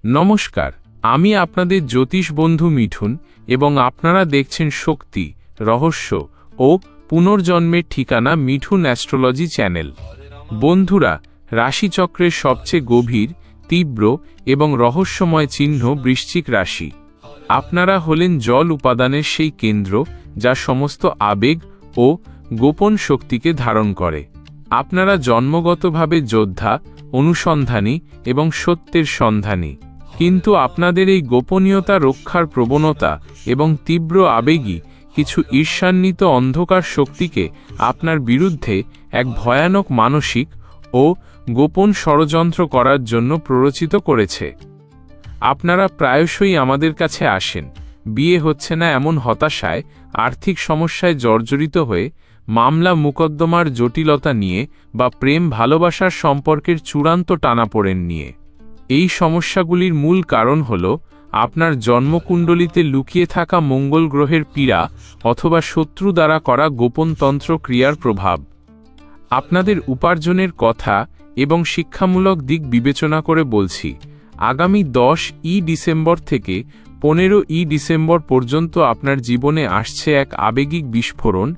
নমস্কার, আমি আপনাদের জ্যোতিষ বন্ধু মিঠুন এবং আপনারা দেখছেন শক্তি, রহস্য ও পুনর্জন্মের ঠিকানা মিঠুন অ্যাস্ট্রোলজি চ্যানেল। বন্ধুরা, রাশিচক্রের সবচেয়ে গভীর, তীব্র এবং রহস্যময় চিহ্ন বৃশ্চিক রাশি। আপনারা হলেন জল উপাদানের সেই কেন্দ্র যা সমস্ত আবেগ ও গোপন শক্তিকে ধারণ করে। আপনারা জন্মগতভাবে যোদ্ধা, অনুসন্ধানী এবং সত্যের সন্ধানী, কিন্তু আপনাদের এই গোপনীয়তা রক্ষার প্রবণতা এবং তীব্র আবেগই কিছু ঈর্ষান্বিত অন্ধকার শক্তিকে আপনার বিরুদ্ধে এক ভয়ানক মানসিক ও গোপন ষড়যন্ত্র করার জন্য প্ররোচিত করেছে। আপনারা প্রায়শই আমাদের কাছে আসেন, বিয়ে হচ্ছে না এমন হতাশায়, আর্থিক সমস্যায় জর্জরিত হয়ে, মামলা মোকদ্দমার জটিলতা নিয়ে বা প্রেম ভালোবাসার সম্পর্কের চূড়ান্ত টানাপোড়েন নিয়ে। এই সমস্যাগুলির মূল কারণ হল আপনার জন্মকুণ্ডলিতে লুকিয়ে থাকা মঙ্গল গ্রহের পীড়া অথবা শত্রু দ্বারা করা গোপন তন্ত্র ক্রিয়ার প্রভাব। আপনাদের উপার্জনের কথা এবং শিক্ষামূলক দিক বিবেচনা করে বলছি, আগামী 10 ডিসেম্বর থেকে 15 ডিসেম্বর পর্যন্ত আপনার জীবনে আসছে এক আবেগিক বিস্ফোরণ,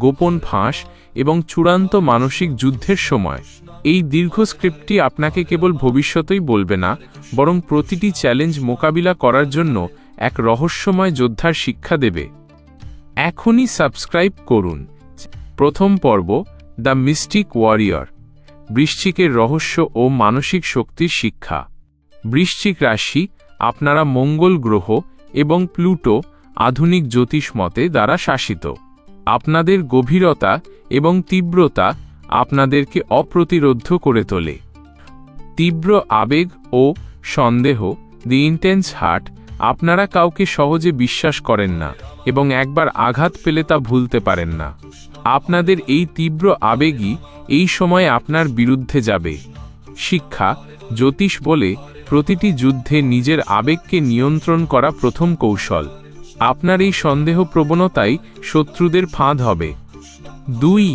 গোপন ফাঁস এবং চূড়ান্ত মানসিক যুদ্ধের সময়। এই দীর্ঘ স্ক্রিপ্টটি আপনাকে কেবল ভবিষ্যতই বলবে না, বরং প্রতিটি চ্যালেঞ্জ মোকাবিলা করার জন্য এক রহস্যময় যোদ্ধার শিক্ষা দেবে। এখনই সাবস্ক্রাইব করুন। প্রথম পর্ব, দ্য মিস্টিক ওয়ারিয়র, বৃশ্চিকের রহস্য ও মানসিক শক্তির শিক্ষা। বৃশ্চিক রাশি আপনারা মঙ্গল গ্রহ এবং প্লুটো আধুনিক জ্যোতিষ মতে দ্বারা শাসিত। আপনাদের গভীরতা এবং তীব্রতা আপনাদেরকে অপ্রতিরোধ্য করে তোলে। তীব্র আবেগ ও সন্দেহ, দি ইন্টেন্স হার্ট, আপনারা কাউকে সহজে বিশ্বাস করেন না এবং একবার আঘাত পেলে তা ভুলতে পারেন না। আপনাদের এই তীব্র আবেগই এই সময় আপনার বিরুদ্ধে যাবে। শিক্ষা, জ্যোতিষ বলে প্রতিটি যুদ্ধে নিজের আবেগকে নিয়ন্ত্রণ করা প্রথম কৌশল। আপনার এই সন্দেহ প্রবণতাই শত্রুদের ফাঁদ হবে। 2.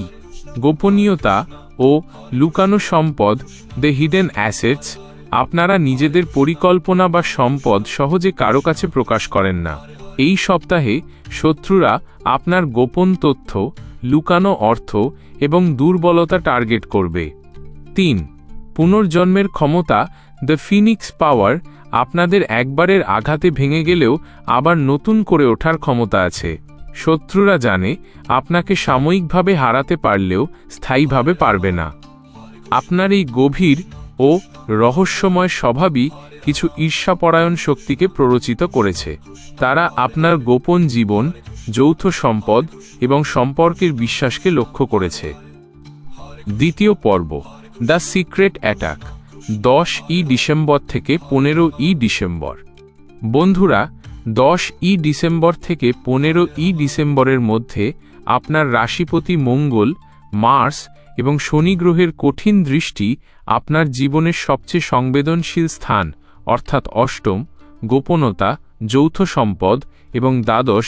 গোপনীয়তা ও লুকানো সম্পদ, দ্য হিডেন অ্যাসেটস, আপনারা নিজেদের পরিকল্পনা বা সম্পদ সহজে কারো কাছে প্রকাশ করেন না। এই সপ্তাহে শত্রুরা আপনার গোপন তথ্য, লুকানো অর্থ এবং দুর্বলতা টার্গেট করবে। 3. পুনর্জন্মের ক্ষমতা, দ্য ফিনিক্স পাওয়ার, আপনাদের একবারের আঘাতে ভেঙে গেলেও আবার নতুন করে ওঠার ক্ষমতা আছে। শত্রুরা জানে আপনাকে সাময়িকভাবে হারাতে পারলেও স্থায়ীভাবে পারবে না। আপনার এই গভীর ও রহস্যময় স্বভাবই কিছু ঈর্ষাপরায়ণ শক্তিকে প্ররোচিত করেছে। তারা আপনার গোপন জীবন, যৌথ সম্পদ এবং সম্পর্কের বিশ্বাসকে লক্ষ্য করেছে। দ্বিতীয় পর্ব, দ্য সিক্রেট অ্যাটাক, 10 ডিসেম্বর থেকে 15 ডিসেম্বর। বন্ধুরা, 10 ডিসেম্বর থেকে 15 ডিসেম্বরের মধ্যে আপনার রাশিপতি মঙ্গল, মার্স এবং শনি গ্রহের কঠিন দৃষ্টি আপনার জীবনের সবচেয়ে সংবেদনশীল স্থান অর্থাৎ অষ্টম, গোপনতা, যৌথ সম্পদ এবং দ্বাদশ,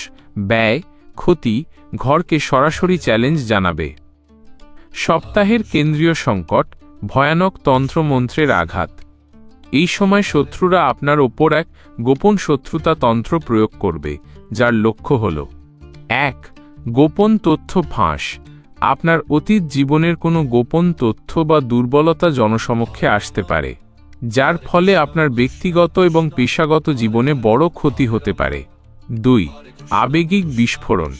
ব্যয়, ক্ষতি, ঘরকে সরাসরি চ্যালেঞ্জ জানাবে। সপ্তাহের কেন্দ্রীয় সংকট, ভয়ানক তন্ত্রমন্ত্রের আঘাত। এই সময় শত্রুরা আপনার ওপর এক গোপন শত্রুতা তন্ত্র প্রয়োগ করবে, যার লক্ষ্য হল: 1. গোপন তথ্য ফাঁস, আপনার অতীত জীবনের কোনো গোপন তথ্য বা দুর্বলতা জনসমক্ষে আসতে পারে, যার ফলে আপনার ব্যক্তিগত এবং পেশাগত জীবনে বড় ক্ষতি হতে পারে। 2. আবেগিক বিস্ফোরণ,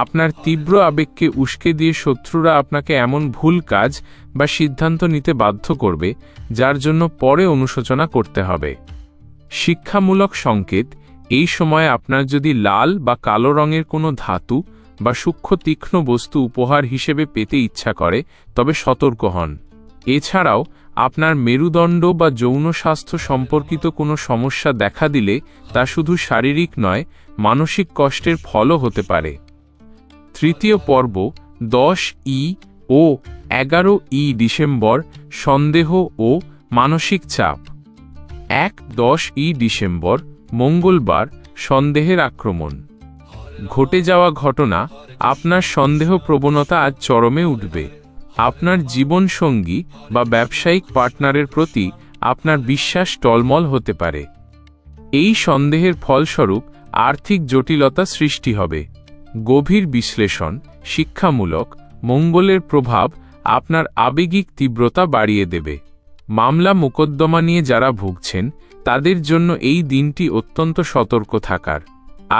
আপনার তীব্র আবেগকে উস্কে দিয়ে শত্রুরা আপনাকে এমন ভুল কাজ বা সিদ্ধান্ত নিতে বাধ্য করবে যার জন্য পরে অনুশোচনা করতে হবে। শিক্ষামূলক সংকেত, এই সময় আপনার যদি লাল বা কালো রঙের কোনো ধাতু বা সূক্ষ্ম তীক্ষ্ণ বস্তু উপহার হিসেবে পেতে ইচ্ছা করে তবে সতর্ক হন। এছাড়াও আপনার মেরুদণ্ড বা যৌন স্বাস্থ্য সম্পর্কিত কোনো সমস্যা দেখা দিলে তা শুধু শারীরিক নয়, মানসিক কষ্টের ফলও হতে পারে। তৃতীয় পর্ব, 10 ও 11 ডিসেম্বর, সন্দেহ ও মানসিক চাপ। 10 ডিসেম্বর, মঙ্গলবার, সন্দেহের আক্রমণ। ঘটে যাওয়া ঘটনা, আপনার সন্দেহ প্রবণতা আজ চরমে উঠবে। আপনার জীবনসঙ্গী বা ব্যবসায়িক পার্টনারের প্রতি আপনার বিশ্বাস টলমল হতে পারে। এই সন্দেহের ফলস্বরূপ আর্থিক জটিলতা সৃষ্টি হবে। গভীর বিশ্লেষণ শিক্ষামূলক মঙ্গলের প্রভাব আপনার আবেগিক তীব্রতা বাড়িয়ে দেবে। মামলা মোকদ্দমা নিয়ে যারা ভুগছেন তাদের জন্য এই দিনটি অত্যন্ত সতর্ক থাকার।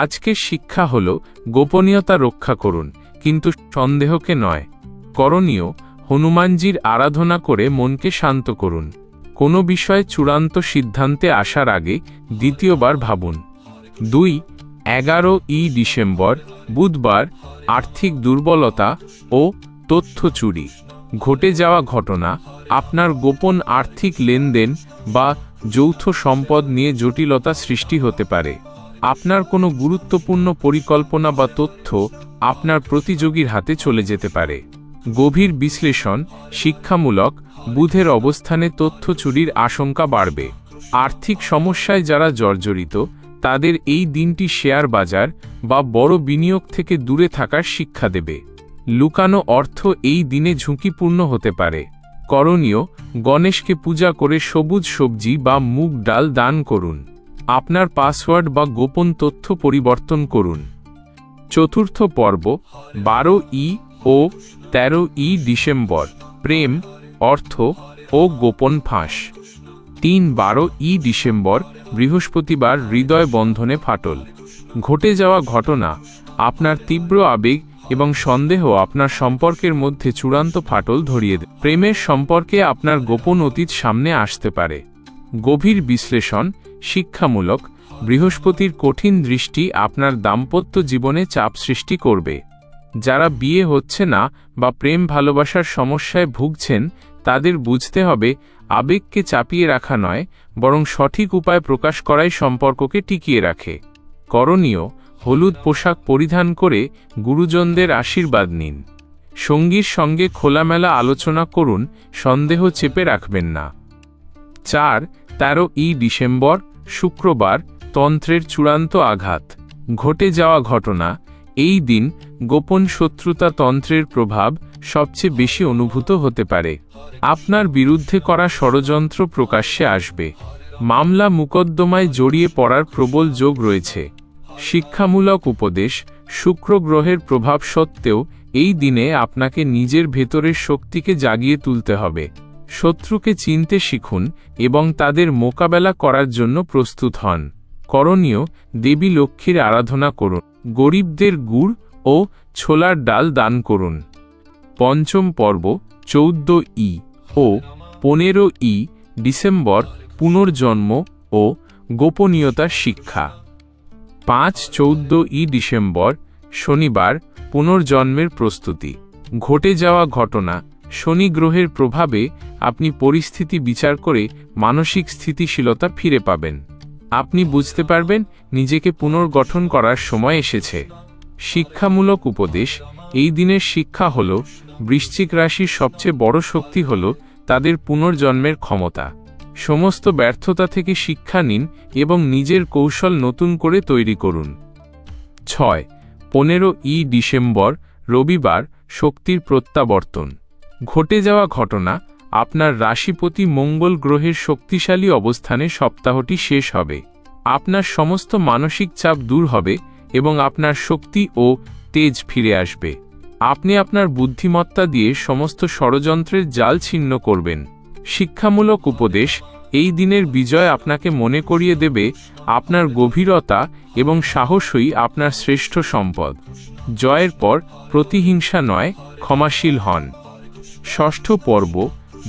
আজকের শিক্ষা হল গোপনীয়তা রক্ষা করুন, কিন্তু সন্দেহকে নয়। করণীয় হনুমানজির আরাধনা করে মনকে শান্ত করুন। কোনো বিষয়ে চূড়ান্ত সিদ্ধান্তে আসার আগে দ্বিতীয়বার ভাবুন। 2-11 ডিসেম্বর বুধবার আর্থিক দুর্বলতা ও তথ্য চুরি। ঘটে যাওয়া ঘটনা আপনার গোপন আর্থিক লেনদেন বা যৌথ সম্পদ নিয়ে জটিলতা সৃষ্টি হতে পারে। আপনার কোনো গুরুত্বপূর্ণ পরিকল্পনা বা তথ্য আপনার প্রতিযোগীর হাতে চলে যেতে পারে। গভীর বিশ্লেষণ শিক্ষামূলক বুধের অবস্থানে তথ্য চুরির আশঙ্কা বাড়বে। আর্থিক সমস্যায় যারা জর্জরিত তাদের এই দিনটি শেয়ার বাজার বা বড় বিনিয়োগ থেকে দূরে থাকার শিক্ষা দেবে। লুকানো অর্থ এই দিনে ঝুঁকিপূর্ণ হতে পারে। করণীয় গণেশকে পূজা করে সবুজ সবজি বা মুগ ডাল দান করুন। আপনার পাসওয়ার্ড বা গোপন তথ্য পরিবর্তন করুন। চতুর্থ পর্ব 12 ও 13 ডিসেম্বর প্রেম, অর্থ ও গোপন ফাঁস। 3-12 ডিসেম্বর বৃহস্পতিবার হৃদয় বন্ধনে ফাটল। ঘটে যাওয়া ঘটনা আপনার তীব্র আবেগ এবং সন্দেহ আপনার সম্পর্কের মধ্যে চূড়ান্ত ফাটল ধরিয়ে দেয়। প্রেমের সম্পর্কে আপনার গোপন অতীত সামনে আসতে পারে। গভীর বিশ্লেষণ শিক্ষামূলক বৃহস্পতির কঠিন দৃষ্টি আপনার দাম্পত্য জীবনে চাপ সৃষ্টি করবে। যারা বিয়ে হচ্ছে না বা প্রেম ভালোবাসার সমস্যায় ভুগছেন তাদের বুঝতে হবে আবেগকে চাপিয়ে রাখা নয়, বরং সঠিক উপায় প্রকাশ করাই সম্পর্ককে টিকিয়ে রাখে। করণীয় হলুদ পোশাক পরিধান করে গুরুজনদের আশীর্বাদ নিন। সঙ্গীর সঙ্গে খোলামেলা আলোচনা করুন, সন্দেহ চেপে রাখবেন না। 4-13 ডিসেম্বর শুক্রবার তন্ত্রের চূড়ান্ত আঘাত। ঘটে যাওয়া ঘটনা এই দিন গোপন শত্রুতা তন্ত্রের প্রভাব সবচেয়ে বেশি অনুভূত হতে পারে। আপনার বিরুদ্ধে করা ষড়যন্ত্র প্রকাশ্যে আসবে। মামলা মোকদ্দমায় জড়িয়ে পড়ার প্রবল যোগ রয়েছে। শিক্ষামূলক উপদেশ শুক্র গ্রহের প্রভাব সত্ত্বেও এই দিনে আপনাকে নিজের ভেতরের শক্তিকে জাগিয়ে তুলতে হবে। শত্রুকে চিনতে শিখুন এবং তাদের মোকাবেলা করার জন্য প্রস্তুত হন। করণীয় দেবী লক্ষ্মীর আরাধনা করুন। গরিবদের গুড় ও ছোলার ডাল দান করুন। পঞ্চম পর্ব 14 ও 15 ডিসেম্বর পুনর্জন্ম ও গোপনীয়তার শিক্ষা। 5-14 ডিসেম্বর শনিবার পুনর্জন্মের প্রস্তুতি। ঘটে যাওয়া ঘটনা শনি গ্রহের প্রভাবে আপনি পরিস্থিতি বিচার করে মানসিক স্থিতিশীলতা ফিরে পাবেন। আপনি বুঝতে পারবেন নিজেকে পুনর্গঠন করার সময় এসেছে। শিক্ষামূলক উপদেশ এই দিনের শিক্ষা হল বৃশ্চিক রাশির সবচেয়ে বড় শক্তি হল তাদের পুনর্জন্মের ক্ষমতা। সমস্ত ব্যর্থতা থেকে শিক্ষা নিন এবং নিজের কৌশল নতুন করে তৈরি করুন। 6-15 ডিসেম্বর রবিবার শক্তির প্রত্যাবর্তন। ঘটে যাওয়া ঘটনা আপনার রাশিপতি মঙ্গল গ্রহের শক্তিশালী অবস্থানে সপ্তাহটি শেষ হবে। আপনার সমস্ত মানসিক চাপ দূর হবে এবং আপনার শক্তি ও তেজ ফিরে আসবে। আপনি আপনার বুদ্ধিমত্তা দিয়ে সমস্ত ষড়যন্ত্রের জাল ছিন্ন করবেন। শিক্ষামূলক উপদেশ এই দিনের বিজয় আপনাকে মনে করিয়ে দেবে আপনার গভীরতা এবং সাহসই আপনার শ্রেষ্ঠ সম্পদ। জয়ের পর প্রতিহিংসা নয়, ক্ষমাশীল হন। ষষ্ঠ পর্ব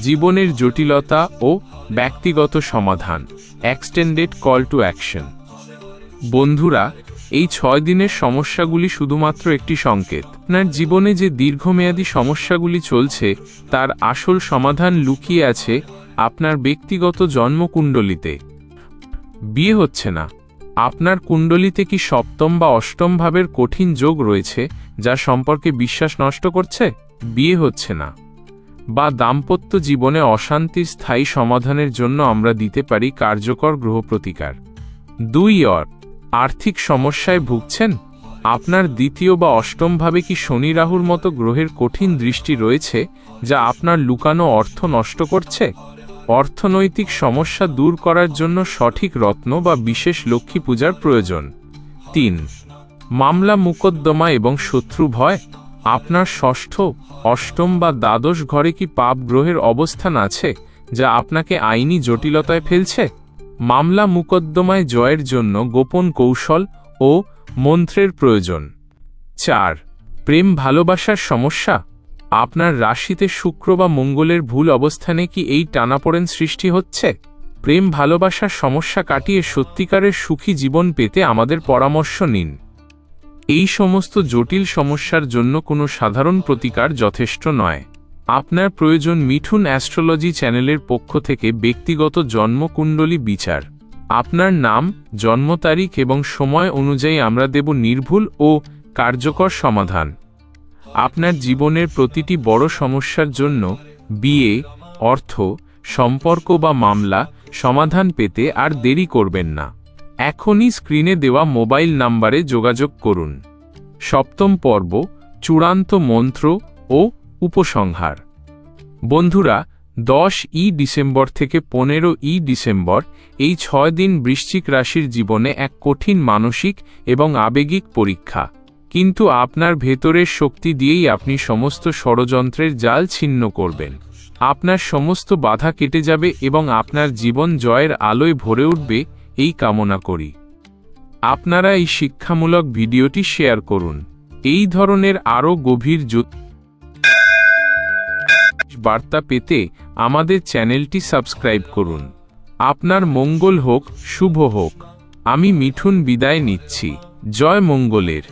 জীবনের জটিলতা ও ব্যক্তিগত সমাধান। Extended call to action. বন্ধুরা, এই 6 দিনের সমস্যাগুলি শুধুমাত্র একটি সংকেত। আপনার জীবনে যে দীর্ঘমেয়াদী সমস্যাগুলি চলছে তার আসল সমাধান লুকিয়ে আছে আপনার ব্যক্তিগত জন্মকুণ্ডলিতে। বিয়ে হচ্ছে না, আপনার কুণ্ডলিতে কি সপ্তম বা অষ্টম ভাবের কঠিন যোগ রয়েছে যা সম্পর্কে বিশ্বাস নষ্ট করছে? বিয়ে হচ্ছে না বা দাম্পত্য জীবনে অশান্তির স্থায়ী সমাধানের জন্য আমরা দিতে পারি কার্যকর গ্রহ প্রতিকার। 2 আর্থিক সমস্যায় ভুগছেন? আপনার দ্বিতীয় বা অষ্টম ভাবে কি শনি রাহুর মতো গ্রহের কঠিন দৃষ্টি রয়েছে যা আপনার লুকানো অর্থ নষ্ট করছে? অর্থনৈতিক সমস্যা দূর করার জন্য সঠিক রত্ন বা বিশেষ লক্ষ্মী পূজার প্রয়োজন। 3 মামলা মোকদ্দমা এবং শত্রু ভয়। আপনার ষষ্ঠ, অষ্টম বা দ্বাদশ ঘরে কি পাপ গ্রহের অবস্থান আছে যা আপনাকে আইনি জটিলতায় ফেলছে? মামলা মোকদ্দমায় জয়ের জন্য গোপন কৌশল ও মন্ত্রের প্রয়োজন। 4 প্রেম ভালোবাসার সমস্যা। আপনার রাশিতে শুক্র বা মঙ্গলের ভুল অবস্থানে কি এই টানাপোড়েন সৃষ্টি হচ্ছে? প্রেম ভালোবাসার সমস্যা কাটিয়ে সত্যিকারের সুখী জীবন পেতে আমাদের পরামর্শ নিন। এই সমস্ত জটিল সমস্যার জন্য কোনো সাধারণ প্রতিকার যথেষ্ট নয়। আপনার প্রয়োজন মিঠুন অ্যাস্ট্রোলজি চ্যানেলের পক্ষ থেকে ব্যক্তিগত জন্মকুণ্ডলী বিচার। আপনার নাম, জন্ম তারিখ এবং সময় অনুযায়ী আমরা দেব নির্ভুল ও কার্যকর সমাধান। আপনার জীবনের প্রতিটি বড় সমস্যার জন্য বিয়ে, অর্থ, সম্পর্ক বা মামলা সমাধান পেতে আর দেরি করবেন না। এখনই স্ক্রিনে দেওয়া মোবাইল নম্বরে যোগাযোগ করুন। সপ্তম পর্ব, চূড়ান্ত মন্ত্র ও উপসংহার। বন্ধুরা, 10ই ডিসেম্বর থেকে 15ই ডিসেম্বর এই 6 দিন বৃশ্চিক রাশির জীবনে এক কঠিন মানসিক এবং আবেগিক পরীক্ষা। কিন্তু আপনার ভেতরের শক্তি দিয়েই আপনি সমস্ত ষড়যন্ত্রের জাল ছিন্ন করবেন। আপনার সমস্ত বাধা কেটে যাবে এবং আপনার জীবন জয়ের আলোয় ভরে উঠবে, এই কামনা করি। আপনারা এই শিক্ষামূলক ভিডিওটি শেয়ার করুন। এই ধরনের আরও গভীর বার্তা পেতে আমাদের চ্যানেলটি সাবস্ক্রাইব করুন। আপনার মঙ্গল হোক, শুভ হোক। আমি মিঠুন বিদায় নিচ্ছি। জয় মঙ্গলের।